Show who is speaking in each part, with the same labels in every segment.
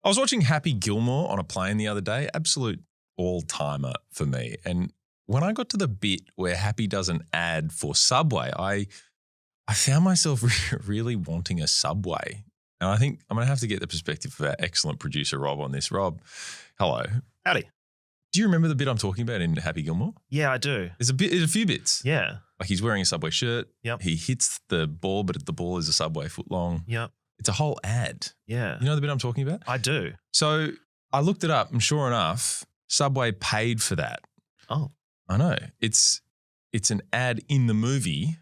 Speaker 1: I was watching Happy Gilmore on a plane the other day, absolute all-timer for me. And when I got to the bit where Happy does an ad for Subway, I found myself really wanting a Subway. And I think I'm going to have to get the perspective of our excellent producer, Rob, on this. Rob, hello.
Speaker 2: Howdy.
Speaker 1: Do you remember the bit I'm talking about in Happy Gilmore?
Speaker 2: Yeah, I do.
Speaker 1: There's a few bits.
Speaker 2: Yeah.
Speaker 1: Like he's wearing a Subway shirt.
Speaker 2: Yep.
Speaker 1: He hits the ball, but the ball is a Subway foot long.
Speaker 2: Yep.
Speaker 1: It's a whole ad.
Speaker 2: Yeah.
Speaker 1: You know the bit I'm talking about?
Speaker 2: I do.
Speaker 1: So I looked it up and sure enough, Subway paid for that.
Speaker 2: Oh.
Speaker 1: I know. It's an ad in the movie,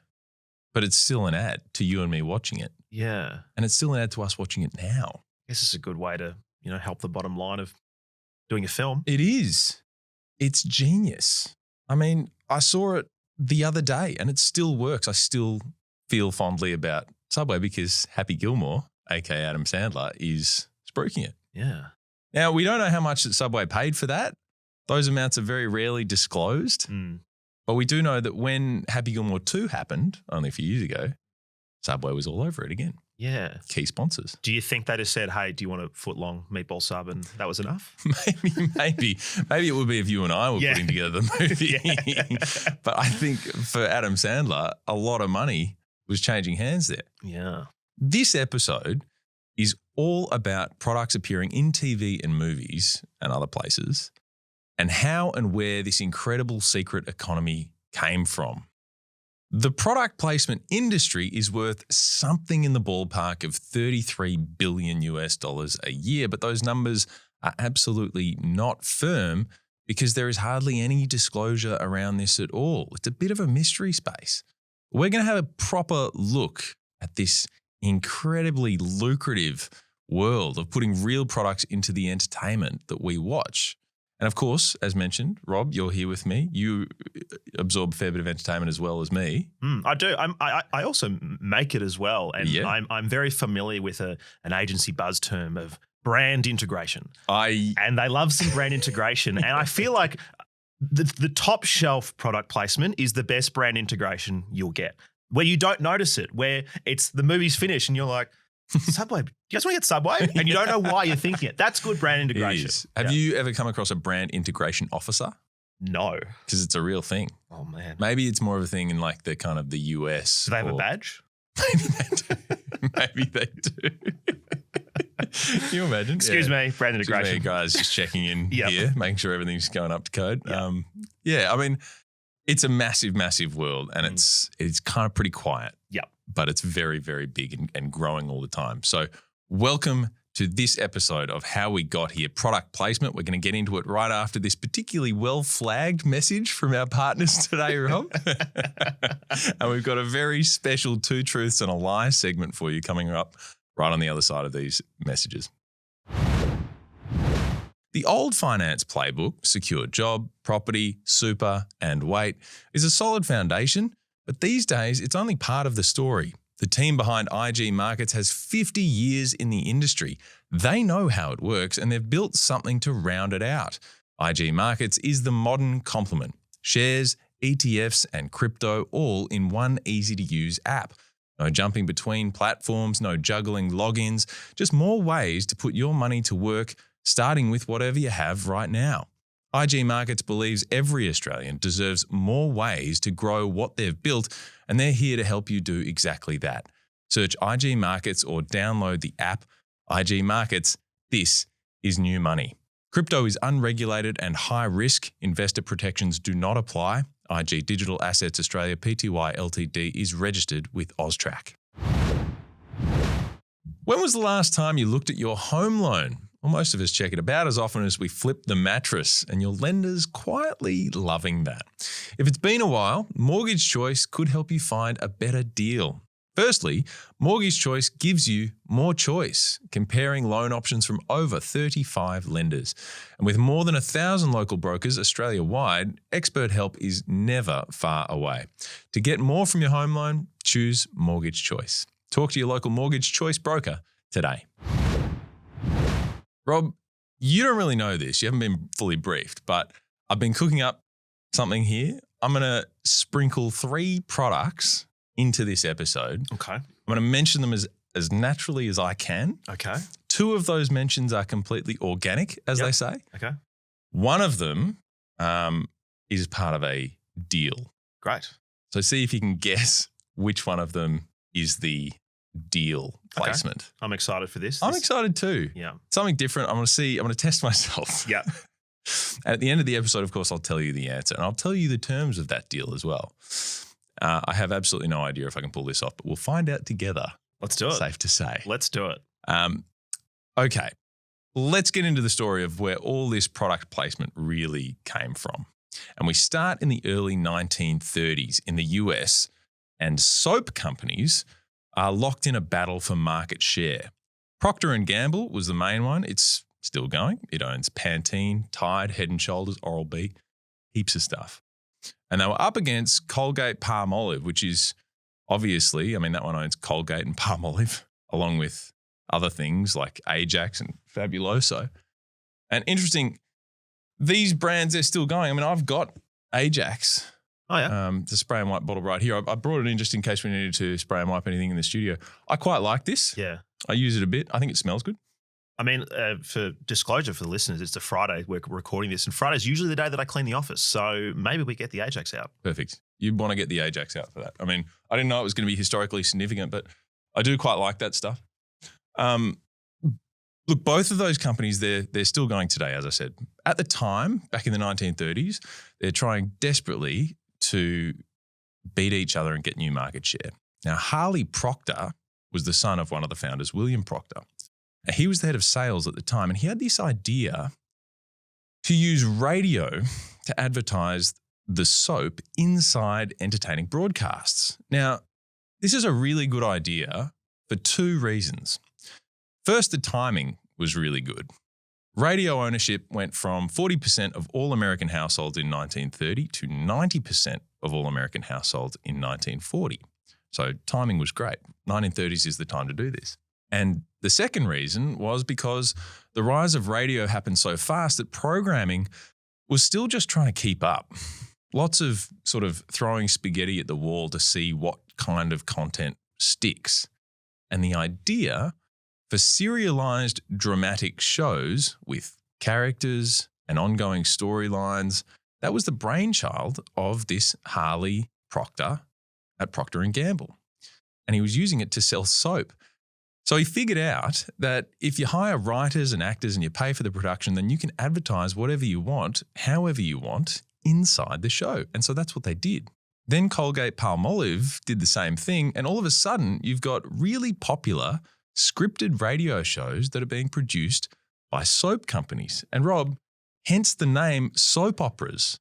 Speaker 1: but it's still an ad to you and me watching it.
Speaker 2: Yeah.
Speaker 1: And it's still an ad to us watching it now.
Speaker 2: I guess it's a good way to, help the bottom line of doing a film.
Speaker 1: It is. It's genius. I mean, I saw it the other day and it still works. I still feel fondly about Subway because Happy Gilmore, aka Adam Sandler, is spruiking it.
Speaker 2: Yeah.
Speaker 1: Now, we don't know how much that Subway paid for that. Those amounts are very rarely disclosed. But we do know that when Happy Gilmore 2 happened, only a few years ago, Subway was all over it again.
Speaker 2: Yeah.
Speaker 1: Key sponsors.
Speaker 2: Do you think they just said, hey, do you want a foot-long meatball sub? And that was enough?
Speaker 1: Maybe it would be if you and I were putting together the movie. But I think for Adam Sandler, a lot of money was changing hands there.
Speaker 2: Yeah.
Speaker 1: This episode is all about products appearing in TV and movies and other places and how and where this incredible secret economy came from. The product placement industry is worth something in the ballpark of $33 billion a year, but those numbers are absolutely not firm because there is hardly any disclosure around this at all. It's a bit of a mystery space. We're going to have a proper look at this incredibly lucrative world of putting real products into the entertainment that we watch. And of course, as mentioned, Rob, you're here with me. You absorb a fair bit of entertainment as well as me.
Speaker 2: I do. I also make it as well. And
Speaker 1: Yeah.
Speaker 2: I'm very familiar with an agency buzz term of brand integration. And they love some brand integration. And I feel like the top shelf product placement is the best brand integration you'll get, where you don't notice it, where it's the movie's finished and you're like, Subway, do you guys want to get Subway? And you don't know why you're thinking it. That's good brand integration.
Speaker 1: It is. Have you ever come across a brand integration officer?
Speaker 2: No.
Speaker 1: Because it's a real thing.
Speaker 2: Oh, man.
Speaker 1: Maybe it's more of a thing in like the kind of the US.
Speaker 2: Do they have a badge?
Speaker 1: Maybe they do. Maybe they do. Can you imagine?
Speaker 2: Excuse me, brand integration.
Speaker 1: Excuse me, guys, just checking in here, making sure everything's going up to code.
Speaker 2: Yep.
Speaker 1: I mean, it's a massive, massive world and it's kind of pretty quiet.
Speaker 2: Yep.
Speaker 1: But it's very, very big and growing all the time. So welcome to this episode of How We Got Here, product placement. We're going to get into it right after this particularly well-flagged message from our partners today, Rob. And we've got a very special Two Truths and a Lie segment for you coming up right on the other side of these messages. The old finance playbook, secure job, property, super, and wait, is a solid foundation. But these days, it's only part of the story. The team behind IG Markets has 50 years in the industry. They know how it works and they've built something to round it out. IG Markets is the modern complement. Shares, ETFs, and crypto all in one easy-to-use app. No jumping between platforms, no juggling logins, just more ways to put your money to work, starting with whatever you have right now. IG Markets believes every Australian deserves more ways to grow what they've built, and they're here to help you do exactly that. Search IG Markets or download the app. IG Markets, this is new money. Crypto is unregulated and high risk. Investor protections do not apply. IG Digital Assets Australia Pty Ltd is registered with AUSTRAC. When was the last time you looked at your home loan? Well, most of us check it about as often as we flip the mattress, and your lender's quietly loving that. If it's been a while, Mortgage Choice could help you find a better deal. Firstly, Mortgage Choice gives you more choice, comparing loan options from over 35 lenders. And with more than 1,000 local brokers Australia-wide, expert help is never far away. To get more from your home loan, choose Mortgage Choice. Talk to your local Mortgage Choice broker today. Rob, you don't really know this. You haven't been fully briefed, but I've been cooking up something here. I'm going to sprinkle 3 products into this episode.
Speaker 2: Okay.
Speaker 1: I'm going to mention them as naturally as I can.
Speaker 2: Okay.
Speaker 1: 2 of those mentions are completely organic, as they say.
Speaker 2: Okay.
Speaker 1: One of them is part of a deal.
Speaker 2: Great.
Speaker 1: So see if you can guess which one of them is the deal placement.
Speaker 2: Okay. I'm excited for this.
Speaker 1: I'm excited too.
Speaker 2: Yeah.
Speaker 1: Something different. I'm going to test myself.
Speaker 2: Yeah.
Speaker 1: At the end of the episode, of course, I'll tell you the answer and I'll tell you the terms of that deal as well. I have absolutely no idea if I can pull this off, but we'll find out together.
Speaker 2: Let's do it.
Speaker 1: Safe to say.
Speaker 2: Let's do it.
Speaker 1: Okay. Let's get into the story of where all this product placement really came from. And we start in the early 1930s in the US, and soap companies are locked in a battle for market share. Procter & Gamble was the main one. It's still going. It owns Pantene, Tide, Head & Shoulders, Oral-B, heaps of stuff. And they were up against Colgate-Palmolive, which is obviously, that one owns Colgate and Palmolive, along with other things like Ajax and Fabuloso. And interesting, these brands, they're still going. I've got Ajax.
Speaker 2: Oh, yeah?
Speaker 1: The spray and wipe bottle right here. I brought it in just in case we needed to spray and wipe anything in the studio. I quite like this.
Speaker 2: Yeah.
Speaker 1: I use it a bit. I think it smells good.
Speaker 2: For disclosure for the listeners, it's a Friday we're recording this, and Friday's usually the day that I clean the office. So maybe we get the Ajax out.
Speaker 1: Perfect. You'd want to get the Ajax out for that. I didn't know it was going to be historically significant, but I do quite like that stuff. Look, both of those companies, they're still going today, as I said. At the time, back in the 1930s, they're trying desperately to beat each other and get new market share. Now, Harley Procter was the son of one of the founders, William Procter. Now, he was the head of sales at the time, and he had this idea to use radio to advertise the soap inside entertaining broadcasts. Now, this is a really good idea for 2 reasons. First, the timing was really good. Radio ownership went from 40% of all American households in 1930 to 90% of all American households in 1940. So timing was great. 1930s is the time to do this. And the second reason was because the rise of radio happened so fast that programming was still just trying to keep up. Lots of sort of throwing spaghetti at the wall to see what kind of content sticks. And the idea for serialized dramatic shows with characters and ongoing storylines, that was the brainchild of this Harley Procter at Procter & Gamble. And he was using it to sell soap. So he figured out that if you hire writers and actors and you pay for the production, then you can advertise whatever you want, however you want, inside the show. And so that's what they did. Then Colgate-Palmolive did the same thing, and all of a sudden you've got really popular scripted radio shows that are being produced by soap companies. And Rob, hence the name soap operas.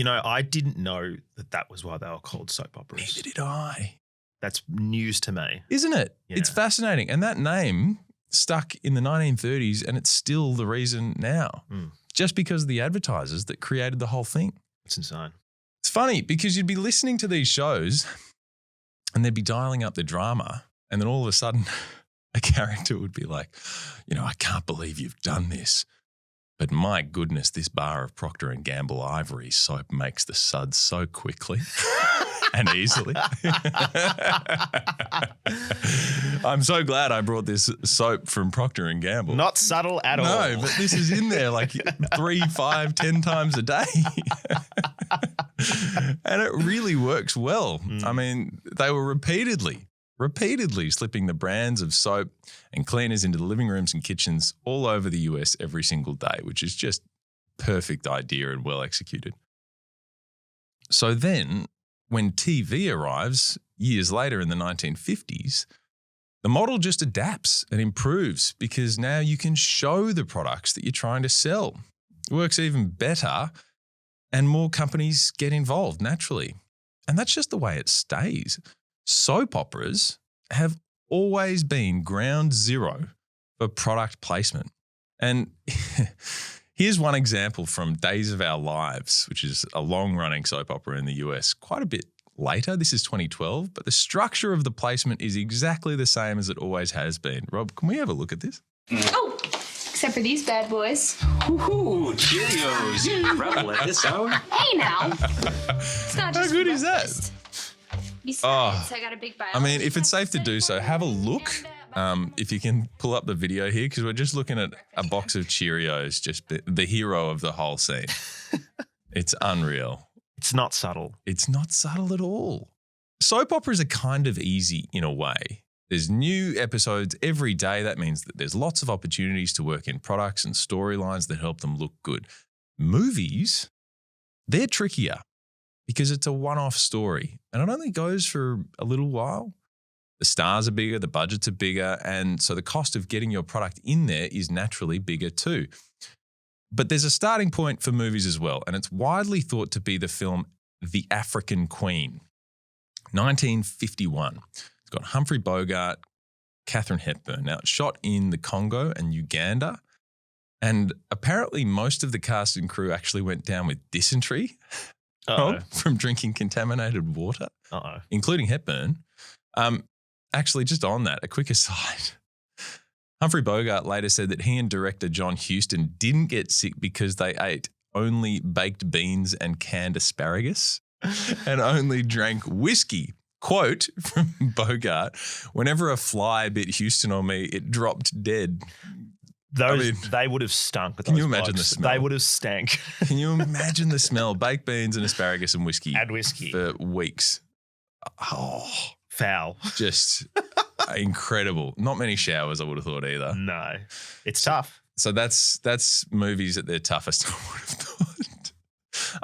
Speaker 2: I didn't know that was why they were called soap operas.
Speaker 1: Neither did I.
Speaker 2: That's news to me.
Speaker 1: Isn't it?
Speaker 2: Yeah.
Speaker 1: It's fascinating. And that name stuck in the 1930s, and it's still the reason now. Just because of the advertisers that created the whole thing.
Speaker 2: It's insane.
Speaker 1: It's funny because you'd be listening to these shows and they'd be dialing up the drama, and then all of a sudden a character would be like, I can't believe you've done this. But my goodness, this bar of Procter & Gamble Ivory soap makes the suds so quickly and easily. I'm so glad I brought this soap from Procter & Gamble.
Speaker 2: Not subtle at all.
Speaker 1: No, but this is in there like 3, 5, 10 times a day. And it really works well. They were repeatedly slipping the brands of soap and cleaners into the living rooms and kitchens all over the US every single day, which is just perfect idea and well executed. So then when TV arrives years later in the 1950s, the model just adapts and improves because now you can show the products that you're trying to sell. It works even better and more companies get involved naturally. And that's just the way it stays. Soap operas have always been ground zero for product placement. And here's one example from Days of Our Lives, which is a long-running soap opera in the US, quite a bit later. This is 2012, but the structure of the placement is exactly the same as it always has been. Rob, can we have a look at this?
Speaker 3: Oh, except for these bad boys.
Speaker 4: Ooh, Cheerios. Rebel at this hour.
Speaker 3: Hey now. It's not just
Speaker 1: How good is that?
Speaker 3: breakfast. Besides, I got a big bio.
Speaker 1: If it's safe to do so, have a look if you can pull up the video here, because we're just looking at a box of Cheerios, just the hero of the whole scene. It's unreal.
Speaker 2: It's not subtle.
Speaker 1: It's not subtle at all. Soap operas are kind of easy in a way. There's new episodes every day. That means that there's lots of opportunities to work in products and storylines that help them look good. Movies, they're trickier because it's a one-off story and it only goes for a little while. The stars are bigger, the budgets are bigger, and so the cost of getting your product in there is naturally bigger too. But there's a starting point for movies as well, and it's widely thought to be the film The African Queen, 1951. It's got Humphrey Bogart, Katharine Hepburn. Now, it's shot in the Congo and Uganda, and apparently most of the cast and crew actually went down with dysentery from drinking contaminated water, including Hepburn. Actually, just on that, a quick aside. Humphrey Bogart later said that he and director John Huston didn't get sick because they ate only baked beans and canned asparagus and only drank whiskey. Quote from Bogart, "Whenever a fly bit Houston or me, it dropped dead."
Speaker 2: They would have stunk.
Speaker 1: Can you imagine the smell?
Speaker 2: They would have stank.
Speaker 1: Can you imagine the smell? Baked beans and asparagus and whiskey.
Speaker 2: And whiskey.
Speaker 1: For weeks. Oh.
Speaker 2: Foul.
Speaker 1: Just incredible. Not many showers, I would have thought either.
Speaker 2: No. It's tough.
Speaker 1: So that's movies at their toughest, I would have thought.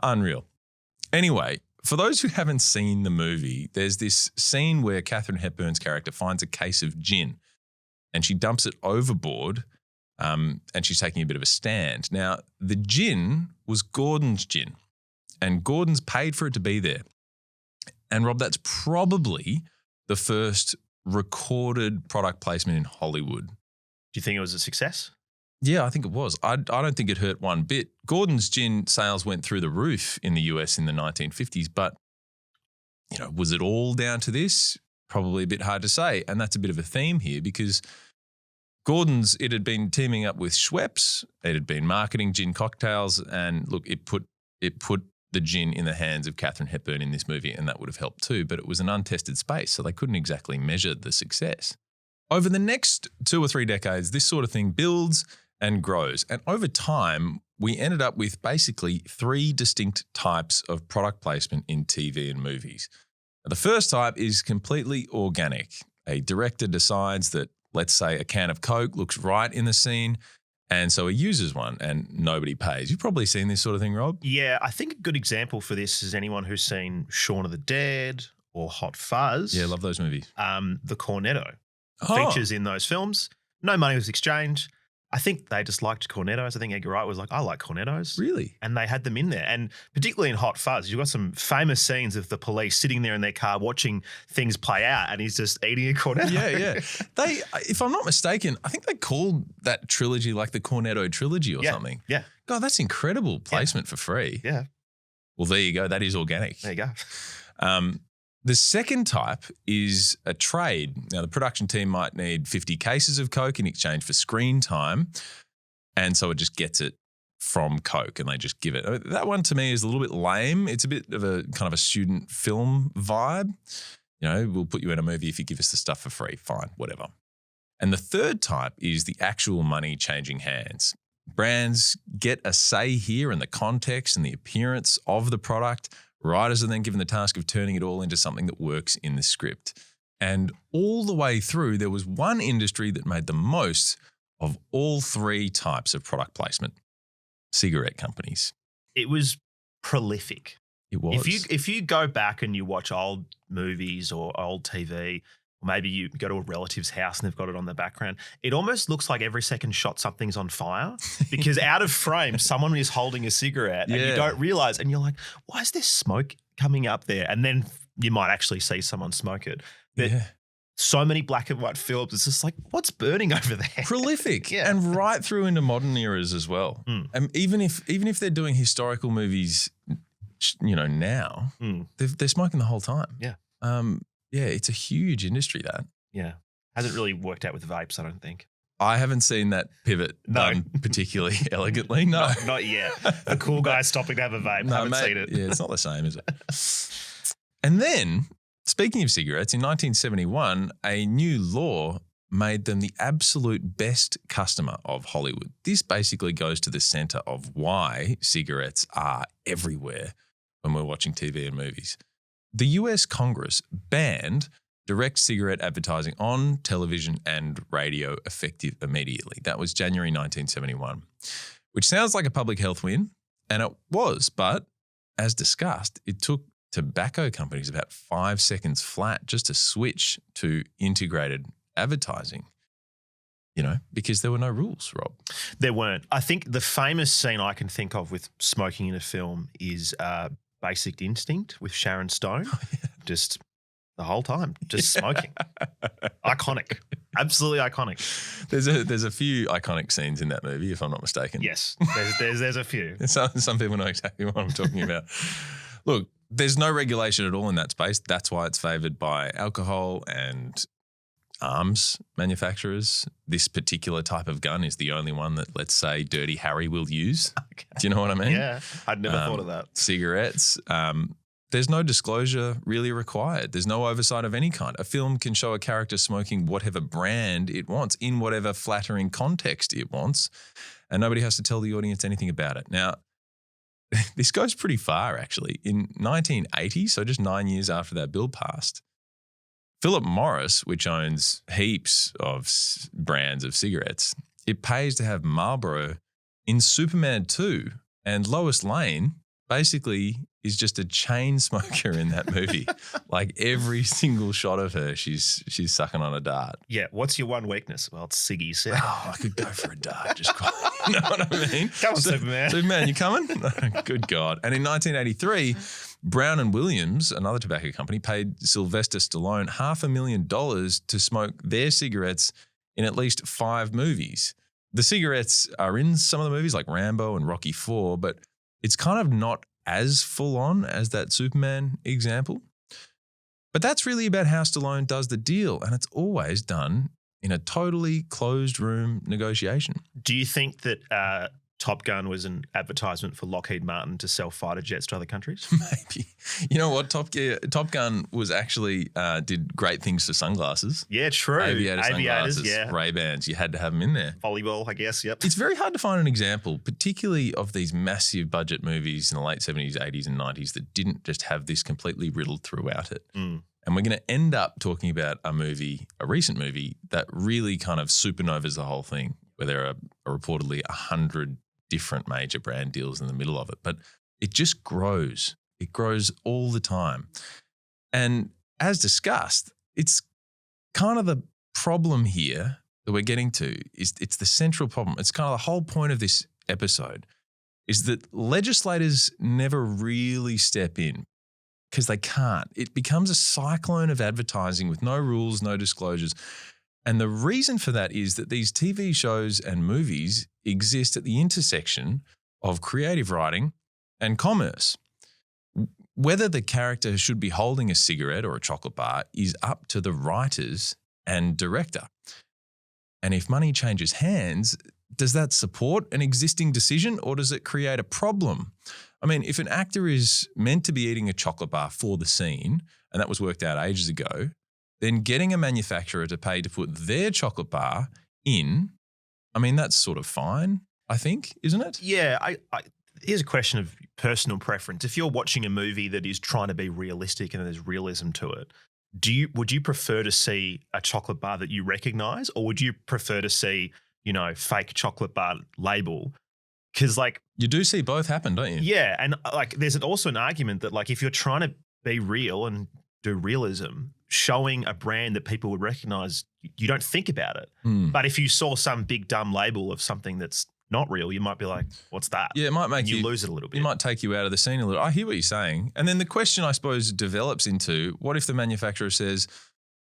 Speaker 1: Unreal. Anyway, for those who haven't seen the movie, there's this scene where Katharine Hepburn's character finds a case of gin and she dumps it overboard and she's taking a bit of a stand. Now, the gin was Gordon's gin and Gordon's paid for it to be there. And Rob, that's probably the first recorded product placement in Hollywood.
Speaker 2: Do you think it was a success?
Speaker 1: Yeah, I think it was. I don't think it hurt one bit. Gordon's gin sales went through the roof in the US in the 1950s, but, you know, was it all down to this? Probably a bit hard to say. And that's a bit of a theme here because Gordon's, it had been teaming up with Schweppes. It had been marketing gin cocktails. And look, it put the gin in the hands of Katharine Hepburn in this movie, and that would have helped too, but it was an untested space, so they couldn't exactly measure the success. Over the next 2 or 3 decades, this sort of thing builds and grows, and over time, we ended up with basically 3 distinct types of product placement in TV and movies. Now, the first type is completely organic. A director decides that, let's say, a can of Coke looks right in the scene, and so he uses one and nobody pays. You've probably seen this sort of thing, Rob?
Speaker 2: Yeah, I think a good example for this is anyone who's seen Shaun of the Dead or Hot Fuzz.
Speaker 1: Yeah, love those movies.
Speaker 2: The Cornetto features in those films. No money was exchanged. I think they just liked Cornettos. I think Edgar Wright was like, I like Cornettos.
Speaker 1: Really?
Speaker 2: And they had them in there. And particularly in Hot Fuzz, you've got some famous scenes of the police sitting there in their car watching things play out and he's just eating a Cornetto.
Speaker 1: Yeah. They, if I'm not mistaken, I think they called that trilogy like the Cornetto trilogy or something.
Speaker 2: Yeah.
Speaker 1: God, that's incredible placement for free.
Speaker 2: Yeah.
Speaker 1: Well, there you go. That is organic.
Speaker 2: There you go.
Speaker 1: The second type is a trade. Now, the production team might need 50 cases of Coke in exchange for screen time, and so it just gets it from Coke and they just give it. That one to me is a little bit lame. It's a bit of a kind of a student film vibe. You know, we'll put you in a movie if you give us the stuff for free. Fine, whatever. And the third type is the actual money changing hands. Brands get a say here in the context and the appearance of the product. Writers are then given the task of turning it all into something that works in the script. And all the way through, there was one industry that made the most of all 3 types of product placement: cigarette companies.
Speaker 2: It was prolific.
Speaker 1: It was.
Speaker 2: If you go back and you watch old movies or old TV, or maybe you go to a relative's house and they've got it on the background, it almost looks like every second shot something's on fire because out of frame, someone is holding a cigarette and you don't realize, and you're like, why is there smoke coming up there? And then you might actually see someone smoke it. But so many black and white films, it's just like, what's burning over there?
Speaker 1: Prolific. And right through into modern eras as well. And even if they're doing historical movies, you know, now, they're smoking the whole time. Yeah, it's a huge industry, that.
Speaker 2: Yeah. Hasn't really worked out with vapes, I don't think.
Speaker 1: I haven't seen that pivot done particularly elegantly. No.
Speaker 2: Not yet. The cool guy stopping to have a vape. Haven't seen it.
Speaker 1: Yeah, it's not the same, is it? And then, speaking of cigarettes, in 1971, a new law made them the absolute best customer of Hollywood. This basically goes to the center of why cigarettes are everywhere when we're watching TV and movies. The US Congress banned direct cigarette advertising on television and radio effective immediately. That was January 1971, which sounds like a public health win, and it was, but as discussed, it took tobacco companies about 5 seconds flat just to switch to integrated advertising, because there were no rules, Rob.
Speaker 2: There weren't. I think the famous scene I can think of with smoking in a film is Basic Instinct with Sharon Stone. Oh, yeah. Just the whole time, just smoking. Iconic. Absolutely iconic.
Speaker 1: There's a few iconic scenes in that movie, if I'm not mistaken.
Speaker 2: Yes, there's a few.
Speaker 1: Some people know exactly what I'm talking about. Look, there's no regulation at all in that space. That's why it's favoured by alcohol and arms manufacturers. This particular type of gun is the only one that, let's say, Dirty Harry will use. Okay. Do you know what I mean?
Speaker 2: Yeah, I'd never thought of that.
Speaker 1: Cigarettes. There's no disclosure really required. There's no oversight of any kind. A film can show a character smoking whatever brand it wants in whatever flattering context it wants, and nobody has to tell the audience anything about it. Now, this goes pretty far, actually. In 1980, so just 9 years after that bill passed, Philip Morris, which owns heaps of brands of cigarettes, it pays to have Marlboro in Superman 2, and Lois Lane basically is just a chain smoker in that movie. Like every single shot of her, she's sucking on a dart.
Speaker 2: Yeah. What's your one weakness? Well, it's ciggies. Yeah.
Speaker 1: Oh, I could go for a dart. Just quite, you know what I mean?
Speaker 2: Come on, Superman.
Speaker 1: Superman, you coming? Good God. And in 1983, Brown and Williams, another tobacco company, paid Sylvester Stallone $500,000 to smoke their cigarettes in at least 5 movies. The cigarettes are in some of the movies like Rambo and Rocky IV, but it's kind of not as full on as that Superman example. But that's really about how Stallone does the deal, and it's always done in a totally closed room negotiation.
Speaker 2: Do you think that Top Gun was an advertisement for Lockheed Martin to sell fighter jets to other countries?
Speaker 1: Maybe. You know what? Top Gun was actually did great things for sunglasses.
Speaker 2: Yeah, true.
Speaker 1: Aviators, sunglasses,
Speaker 2: yeah.
Speaker 1: Ray-Bans. You had to have them in there.
Speaker 2: Volleyball, I guess, yep.
Speaker 1: It's very hard to find an example, particularly of these massive budget movies in the late 70s, 80s and 90s that didn't just have this completely riddled throughout it.
Speaker 2: Mm.
Speaker 1: And we're going to end up talking about a recent movie that really kind of supernovas the whole thing, where there are reportedly 100 different major brand deals in the middle of it. But it just grows. It grows all the time. And as discussed, it's kind of the problem here that we're getting to is it's the central problem. It's kind of the whole point of this episode is that legislators never really step in because they can't. It becomes a cyclone of advertising with no rules, no disclosures. And the reason for that is that these TV shows and movies exist at the intersection of creative writing and commerce. Whether the character should be holding a cigarette or a chocolate bar is up to the writers and director. And if money changes hands, does that support an existing decision or does it create a problem? I mean, if an actor is meant to be eating a chocolate bar for the scene, and that was worked out ages ago, then getting a manufacturer to pay to put their chocolate bar in, I mean, that's sort of fine, I think, isn't it?
Speaker 2: Yeah. Here's a question of personal preference. If you're watching a movie that is trying to be realistic and there's realism to it, would you prefer to see a chocolate bar that you recognise, or would you prefer to see, fake chocolate bar label? Because
Speaker 1: you do see both happen, don't you?
Speaker 2: Yeah, and there's also an argument that if you're trying to be real and do realism, showing a brand that people would recognise, you don't think about it. But if you saw some big dumb label of something that's not real, you might be like, what's that?
Speaker 1: Yeah, it might make
Speaker 2: you lose it a little bit.
Speaker 1: It might take you out of the scene a little. I hear what you're saying. And then the question, I suppose, develops into what if the manufacturer says,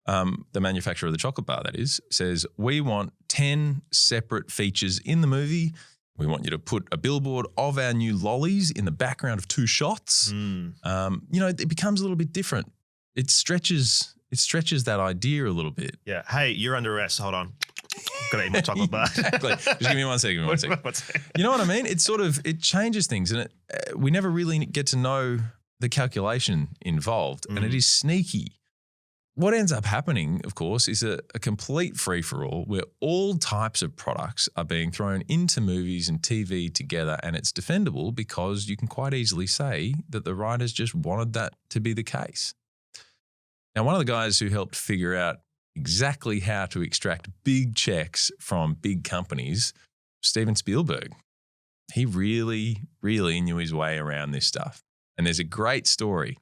Speaker 1: the manufacturer of the chocolate bar, that is, says, we want 10 separate features in the movie. We want you to put a billboard of our new lollies in the background of 2 shots. It becomes a little bit different. It stretches that idea a little bit.
Speaker 2: Yeah. Hey, you're under arrest. Hold on. Got to eat my chocolate bar.
Speaker 1: Exactly. Just give me 1 second. You know what I mean? It changes things, and we never really get to know the calculation involved, and it is sneaky what ends up happening, of course, is a complete free-for-all where all types of products are being thrown into movies and TV together, and it's defendable because you can quite easily say that the writers just wanted that to be the case. Now, one of the guys who helped figure out exactly how to extract big checks from big companies, Steven Spielberg. He really, really knew his way around this stuff. And there's a great story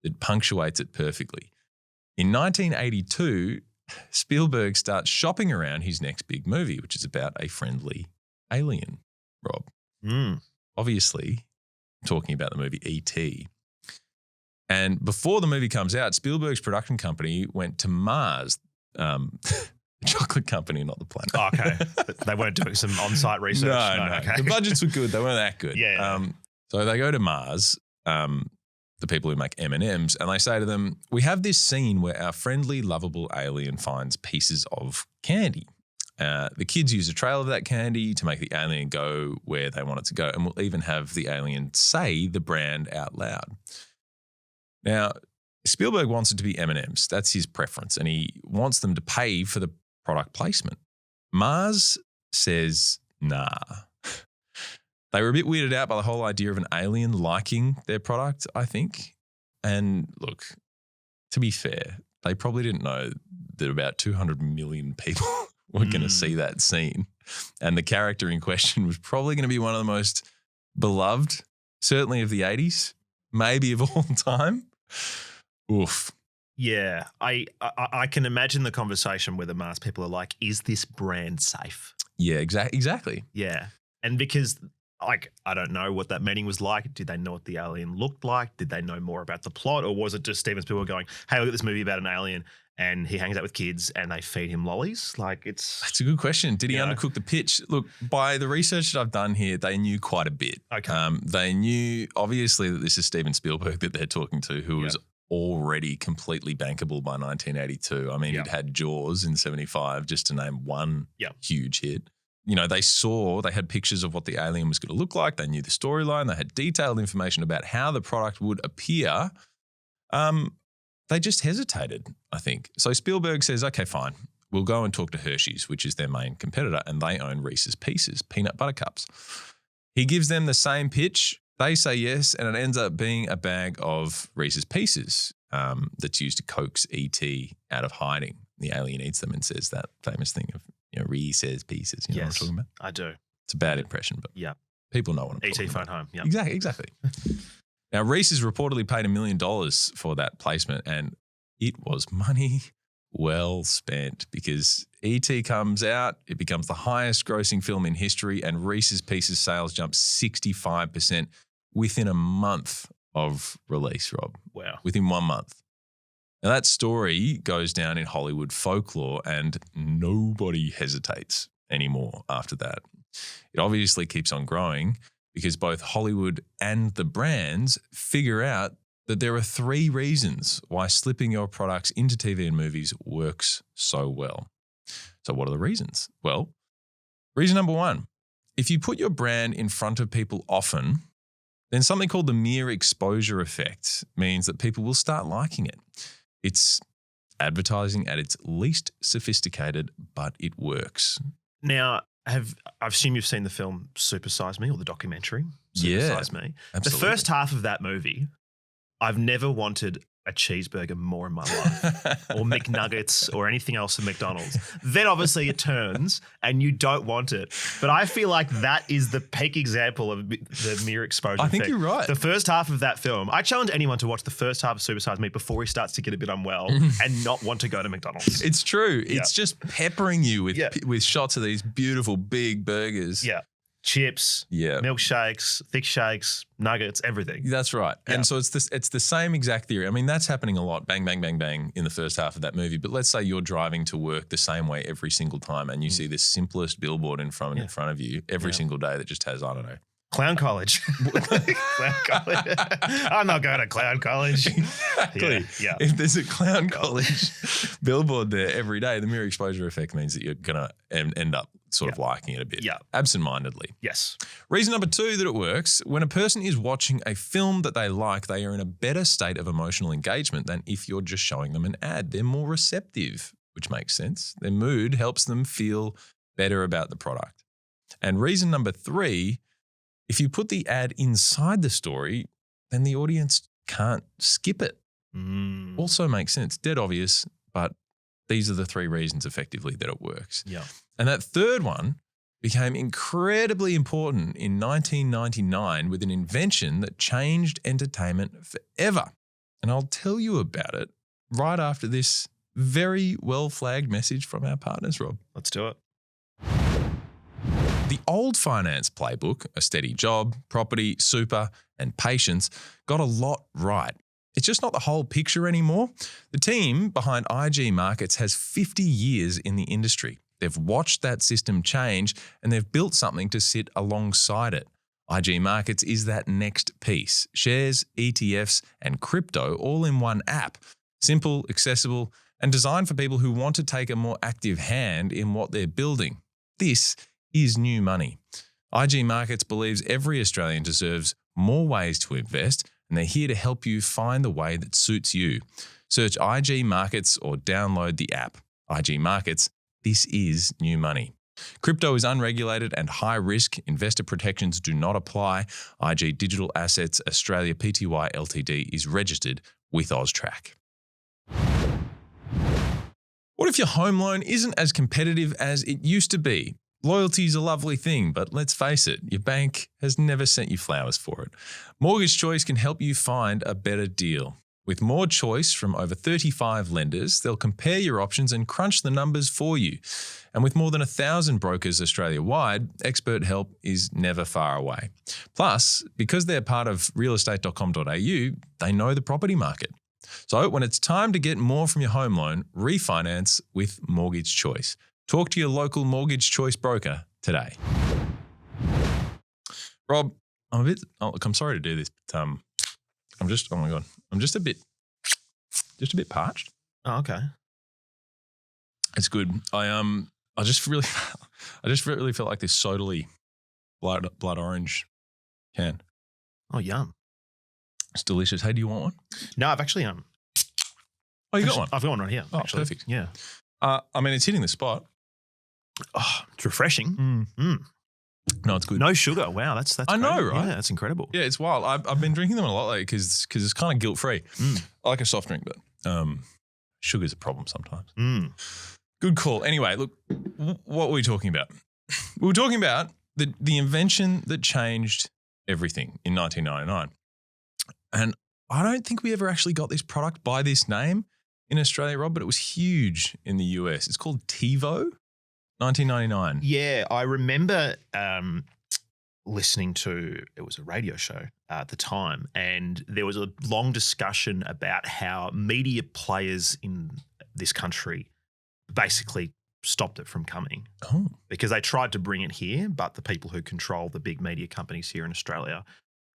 Speaker 1: that punctuates it perfectly. In 1982, Spielberg starts shopping around his next big movie, which is about a friendly alien, Rob. Obviously, talking about the movie E.T. And before the movie comes out, Spielberg's production company went to Mars, the chocolate company, not the planet.
Speaker 2: Oh, okay. They weren't doing some on-site research?
Speaker 1: No.
Speaker 2: Okay.
Speaker 1: The budgets were good. They weren't that good.
Speaker 2: Yeah.
Speaker 1: So they go to Mars, the people who make M&Ms, and they say to them, we have this scene where our friendly, lovable alien finds pieces of candy. The kids use a trail of that candy to make the alien go where they want it to go, and we'll even have the alien say the brand out loud. Now, Spielberg wants it to be M&Ms. That's his preference, and he wants them to pay for the product placement. Mars says, nah. They were a bit weirded out by the whole idea of an alien liking their product, I think. And look, to be fair, they probably didn't know that about 200 million people were going to see that scene. And the character in question was probably going to be one of the most beloved, certainly of the 80s, maybe of all time. Oof.
Speaker 2: Yeah, I can imagine the conversation where the Mars people are like, is this brand safe?
Speaker 1: Yeah, exactly.
Speaker 2: Yeah. And because, like, I don't know what that meeting was like. Did they know what the alien looked like? Did they know more about the plot? Or was it just Steven Spielberg going, hey, look at this movie about an alien and he hangs out with kids and they feed him lollies? Like,
Speaker 1: That's a good question. Did he undercook the pitch? Look, by the research that I've done here, they knew quite a bit.
Speaker 2: Okay.
Speaker 1: They knew, obviously, that this is Steven Spielberg that they're talking to, who was already completely bankable by 1982. I mean, he'd had Jaws in 75, just to name one huge hit. You know, they had pictures of what the alien was going to look like. They knew the storyline. They had detailed information about how the product would appear. They just hesitated, I think. So Spielberg says, okay, fine. We'll go and talk to Hershey's, which is their main competitor, and they own Reese's Pieces, peanut butter cups. He gives them the same pitch. They say yes, and it ends up being a bag of Reese's Pieces that's used to coax E.T. out of hiding. The alien eats them and says that famous thing of, Reese's Pieces. You know what I'm talking about?
Speaker 2: I do.
Speaker 1: It's a bad impression, but people know what I'm talking about.
Speaker 2: E.T. phone home. Yeah.
Speaker 1: Exactly. Now, Reese's reportedly paid $1 million for that placement, and it was money well spent because E.T. comes out, it becomes the highest grossing film in history, and Reese's Pieces sales jump 65% within a month of release, Rob.
Speaker 2: Wow.
Speaker 1: Within 1 month. Now, that story goes down in Hollywood folklore, and nobody hesitates anymore after that. It obviously keeps on growing because both Hollywood and the brands figure out that there are 3 reasons why slipping your products into TV and movies works so well. So what are the reasons? Well, reason number 1, if you put your brand in front of people often, then something called the mere exposure effect means that people will start liking it. It's advertising at its least sophisticated, but it works.
Speaker 2: Now, I assume you've seen the film Super Size Me or the documentary Super Size Me.
Speaker 1: Absolutely.
Speaker 2: The first half of that movie, I've never wanted a cheeseburger more in my life or McNuggets or anything else at McDonald's. Then obviously it turns and you don't want it. But I feel like that is the peak example of the mere exposure
Speaker 1: I think
Speaker 2: effect.
Speaker 1: you're right.
Speaker 2: The first half of that film, I challenge anyone to watch the first half of Super Size Me before he starts to get a bit unwell and not want to go to McDonald's.
Speaker 1: It's true. It's just peppering you with shots of these beautiful big burgers.
Speaker 2: Yeah. Chips, milkshakes, thick shakes, nuggets, everything.
Speaker 1: That's right.
Speaker 2: Yeah.
Speaker 1: And so it's the same exact theory. I mean, that's happening a lot. Bang, bang, bang, bang in the first half of that movie. But let's say you're driving to work the same way every single time and you see the simplest billboard in front of you every single day that just has, I don't know,
Speaker 2: Clown college. Clown college. I'm not going to clown college.
Speaker 1: Exactly.
Speaker 2: Yeah.
Speaker 1: If there's a clown college billboard there every day, the mere exposure effect means that you're going to end up sort of liking it a bit.
Speaker 2: Yeah.
Speaker 1: Absent-mindedly.
Speaker 2: Yes.
Speaker 1: Reason number 2 that it works, when a person is watching a film that they like, they are in a better state of emotional engagement than if you're just showing them an ad. They're more receptive, which makes sense. Their mood helps them feel better about the product. And reason number 3, if you put the ad inside the story, then the audience can't skip it. Also makes sense. Dead obvious, but these are the 3 reasons effectively that it works.
Speaker 2: Yeah.
Speaker 1: And that third one became incredibly important in 1999 with an invention that changed entertainment forever. And I'll tell you about it right after this very well-flagged message from our partners, Rob.
Speaker 2: Let's do it.
Speaker 1: The old finance playbook, a steady job, property, super, and patience, got a lot right. It's just not the whole picture anymore. The team behind IG Markets has 50 years in the industry. They've watched that system change and they've built something to sit alongside it. IG Markets is that next piece. Shares, ETFs, and crypto all in one app. Simple, accessible, and designed for people who want to take a more active hand in what they're building. This is new money. IG Markets believes every Australian deserves more ways to invest, and they're here to help you find the way that suits you. Search IG Markets or download the app. IG Markets, this is new money. Crypto is unregulated and high risk. Investor protections do not apply. IG Digital Assets Australia Pty Ltd is registered with AUSTRAC. What if your home loan isn't as competitive as it used to be? Loyalty is a lovely thing, but let's face it, your bank has never sent you flowers for it. Mortgage Choice can help you find a better deal. With more choice from over 35 lenders, they'll compare your options and crunch the numbers for you. And with more than 1,000 brokers Australia-wide, expert help is never far away. Plus, because they're part of realestate.com.au, they know the property market. So when it's time to get more from your home loan, refinance with Mortgage Choice. Talk to your local Mortgage Choice broker today. Rob, I'm sorry to do this, but I'm just a bit parched.
Speaker 2: Oh, okay.
Speaker 1: It's good. I just really felt like this sodally blood orange can.
Speaker 2: Oh, yum.
Speaker 1: It's delicious. Hey, do you want one?
Speaker 2: No, I've actually
Speaker 1: Oh, you got one?
Speaker 2: I've got one right here.
Speaker 1: Oh,
Speaker 2: actually.
Speaker 1: perfect.
Speaker 2: Yeah.
Speaker 1: It's hitting the spot.
Speaker 2: Oh, it's refreshing.
Speaker 1: No, it's good.
Speaker 2: No sugar. Wow, that's
Speaker 1: I know,
Speaker 2: great.
Speaker 1: right?
Speaker 2: Yeah, that's incredible.
Speaker 1: Yeah, it's wild. I've been drinking them a lot lately because it's kind of guilt-free. I like a soft drink, but sugar's a problem sometimes. Good call. Anyway, look, what were we talking about? We were talking about the invention that changed everything in 1999. And I don't think we ever actually got this product by this name in Australia, Rob, but it was huge in the US. It's called TiVo, 1999.
Speaker 2: Yeah, I remember listening to, it was a radio show at the time, and there was a long discussion about how media players in this country basically stopped it from coming.
Speaker 1: Oh.
Speaker 2: Because they tried to bring it here, but the people who control the big media companies here in Australia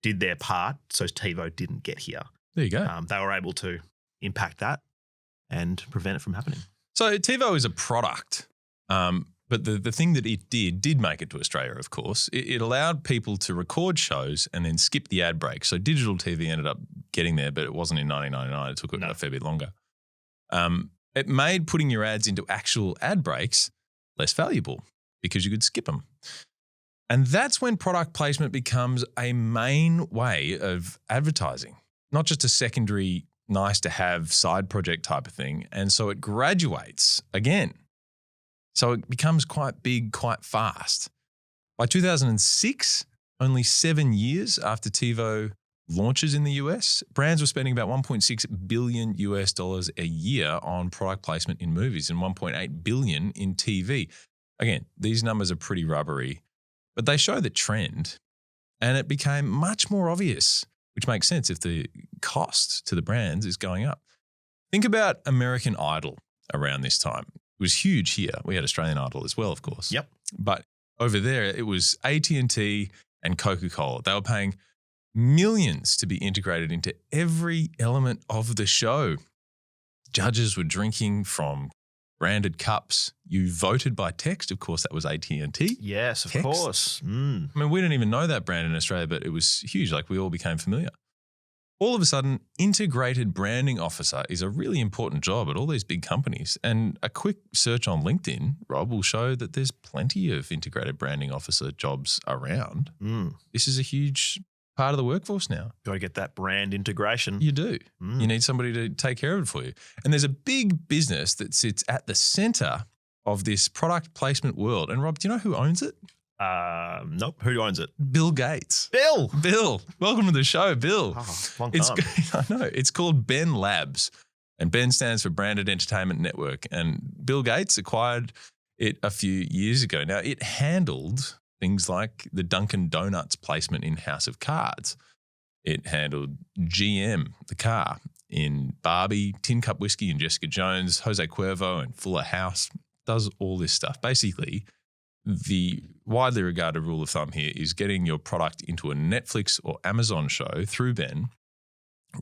Speaker 2: did their part, so TiVo didn't get here.
Speaker 1: There you go.
Speaker 2: They were able to impact that and prevent it from happening.
Speaker 1: So TiVo is a product, but the thing that it did make it to Australia, of course. It allowed people to record shows and then skip the ad break. So digital TV ended up getting there, but it wasn't in 1999. It took a fair bit longer. It made putting your ads into actual ad breaks less valuable because you could skip them. And that's when product placement becomes a main way of advertising, not just a secondary nice to have side project type of thing. And so it graduates again. So it becomes quite big, quite fast. By 2006, only 7 years after TiVo launches in the US, brands were spending about $1.6 billion a year on product placement in movies and $1.8 billion in TV. Again, these numbers are pretty rubbery, but they show the trend, and it became much more obvious, which makes sense if the cost to the brands is going up. Think about American Idol around this time. It was huge here. We had Australian Idol as well, of course.
Speaker 2: Yep.
Speaker 1: But over there, it was AT&T and Coca-Cola. They were paying millions to be integrated into every element of the show. Judges were drinking from branded cups. You voted by text. Of course, that was AT&T.
Speaker 2: Yes, of
Speaker 1: Text.
Speaker 2: course. Mm.
Speaker 1: I mean, we didn't even know that brand in Australia, but it was huge. Like, we all became familiar. All of a sudden, integrated branding officer is a really important job at all these big companies. And a quick search on LinkedIn, Rob, will show that there's plenty of integrated branding officer jobs around.
Speaker 2: Mm.
Speaker 1: This is a huge part of the workforce now.
Speaker 2: Got to get that brand integration.
Speaker 1: You do.
Speaker 2: Mm.
Speaker 1: You need somebody to take care of it for you. And there's a big business that sits at the center of this product placement world. And Rob, do you know who owns it?
Speaker 2: Nope. Who owns it?
Speaker 1: Bill Gates.
Speaker 2: Bill.
Speaker 1: Welcome to the show, Bill.
Speaker 2: Oh, long time.
Speaker 1: I know. It's called Ben Labs, and Ben stands for Branded Entertainment Network. And Bill Gates acquired it a few years ago. Now, it handled things like the Dunkin' Donuts placement in House of Cards. It handled GM, the car, in Barbie, Tin Cup Whiskey and Jessica Jones, Jose Cuervo and Fuller House. Does all this stuff. Basically, the widely regarded rule of thumb here is getting your product into a Netflix or Amazon show through Ben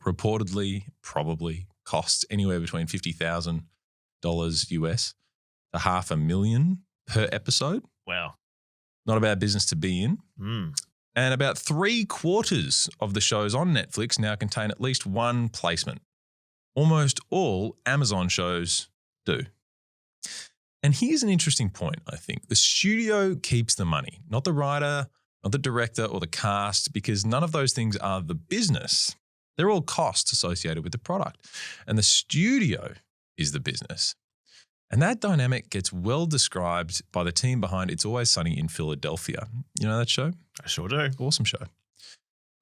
Speaker 1: reportedly probably costs anywhere between $50,000 US to $500,000 per episode.
Speaker 2: Wow.
Speaker 1: Not a bad business to be in.
Speaker 2: Mm.
Speaker 1: And about 3/4 of the shows on Netflix now contain at least one placement. Almost all Amazon shows do. And here's an interesting point, I think. The studio keeps the money, not the writer, not the director or the cast, because none of those things are the business. They're all costs associated with the product. And the studio is the business. And that dynamic gets well described by the team behind It's Always Sunny in Philadelphia. You know that show?
Speaker 2: I sure do.
Speaker 1: Awesome show.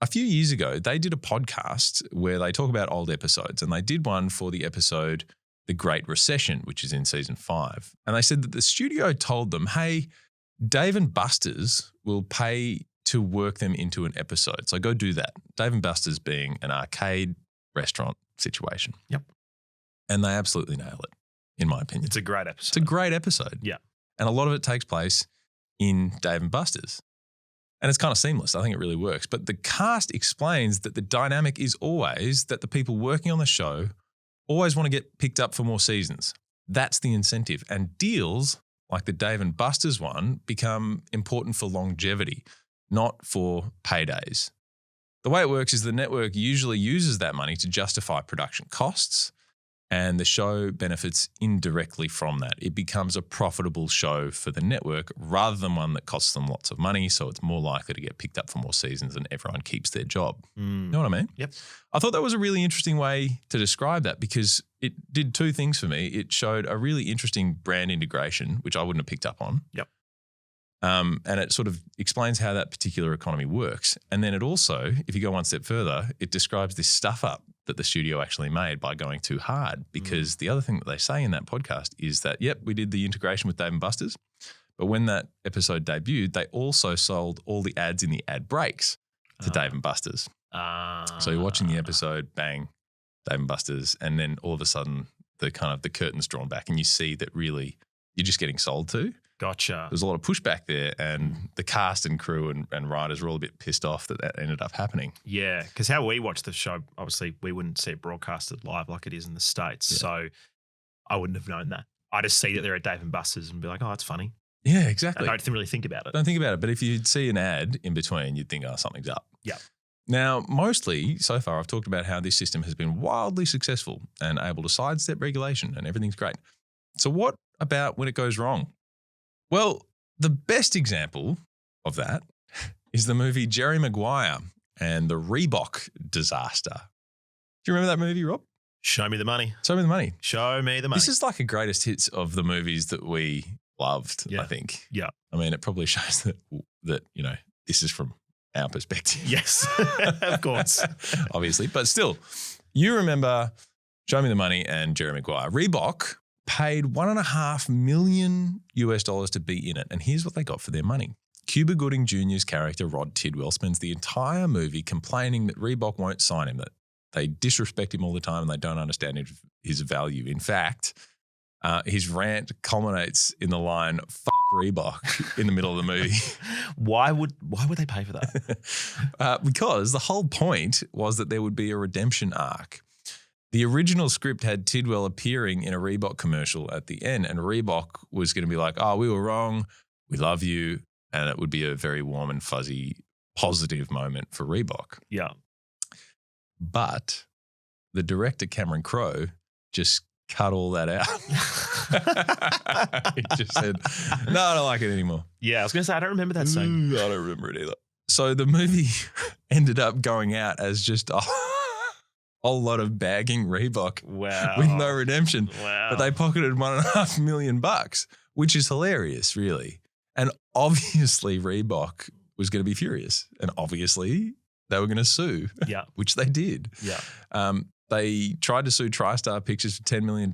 Speaker 1: A few years ago, they did a podcast where they talk about old episodes, and they did one for the episode The Great Recession, which is in season 5. And they said that the studio told them, hey, Dave and Buster's will pay to work them into an episode. So go do that. Dave and Buster's being an arcade restaurant situation.
Speaker 2: Yep.
Speaker 1: And they absolutely nail it, in my opinion.
Speaker 2: It's a great episode.
Speaker 1: It's a great episode.
Speaker 2: Yeah.
Speaker 1: And a lot of it takes place in Dave and Buster's. And it's kind of seamless. I think it really works. But the cast explains that the dynamic is always that the people working on the show always want to get picked up for more seasons. That's the incentive. And deals like the Dave and Buster's one become important for longevity, not for paydays. The way it works is the network usually uses that money to justify production costs, and the show benefits indirectly from that. It becomes a profitable show for the network rather than one that costs them lots of money, so it's more likely to get picked up for more seasons and everyone keeps their job. You know what I mean?
Speaker 2: Yep.
Speaker 1: I thought that was a really interesting way to describe that because it did two things for me. It showed a really interesting brand integration, which I wouldn't have picked up on.
Speaker 2: Yep.
Speaker 1: And it sort of explains how that particular economy works. And then it also, if you go one step further, it describes this stuff up that the studio actually made by going too hard. Because the other thing that they say in that podcast is that, yep, we did the integration with Dave & Buster's, but when that episode debuted, they also sold all the ads in the ad breaks to Dave & Buster's. So you're watching the episode, bang, Dave & Buster's, and then all of a sudden the curtain's drawn back and you see that really you're just getting sold to.
Speaker 2: Gotcha.
Speaker 1: There's a lot of pushback there, and the cast and crew and writers were all a bit pissed off that ended up happening.
Speaker 2: Yeah, because how we watch the show, obviously we wouldn't see it broadcasted live like it is in the States. Yeah. So I wouldn't have known that. I just see that they're at Dave & Buster's and be like, oh, that's funny.
Speaker 1: Yeah, exactly.
Speaker 2: I don't really think about it.
Speaker 1: Don't think about it. But if you'd see an ad in between, you'd think, oh, something's up.
Speaker 2: Yeah.
Speaker 1: Now, mostly so far, I've talked about how this system has been wildly successful and able to sidestep regulation and everything's great. So what about when it goes wrong? Well, the best example of that is the movie Jerry Maguire and the Reebok disaster. Do you remember that movie, Rob?
Speaker 2: Show me the money.
Speaker 1: Show me the money.
Speaker 2: Show me the money.
Speaker 1: This is like a greatest hits of the movies that we loved, I think.
Speaker 2: Yeah.
Speaker 1: I mean, it probably shows that you know, this is from our perspective.
Speaker 2: Yes, of course.
Speaker 1: Obviously. But still, you remember Show Me the Money and Jerry Maguire. Reebok paid $1.5 million US to be in it. And here's what they got for their money. Cuba Gooding Jr.'s character, Rod Tidwell, spends the entire movie complaining that Reebok won't sign him, that they disrespect him all the time and they don't understand his value. In fact, His rant culminates in the line "fuck Reebok" in the middle of the movie.
Speaker 2: Why would they pay for that?
Speaker 1: Because the whole point was that there would be a redemption arc. The original script had Tidwell appearing in a Reebok commercial at the end, and Reebok was going to be like, "Oh, we were wrong. We love you," and it would be a very warm and fuzzy, positive moment for Reebok.
Speaker 2: Yeah.
Speaker 1: But the director, Cameron Crowe, just cut all that out. He just said, "No, I don't like it anymore."
Speaker 2: Yeah, I was going to say, I don't remember that scene.
Speaker 1: I don't remember it either. So the movie ended up going out as just a whole lot of bagging Reebok with no redemption.
Speaker 2: Wow.
Speaker 1: But they pocketed $1.5 million, which is hilarious, really. And obviously Reebok was going to be furious. And obviously they were going to sue, which they did.
Speaker 2: Yeah.
Speaker 1: They tried to sue TriStar Pictures for $10 million.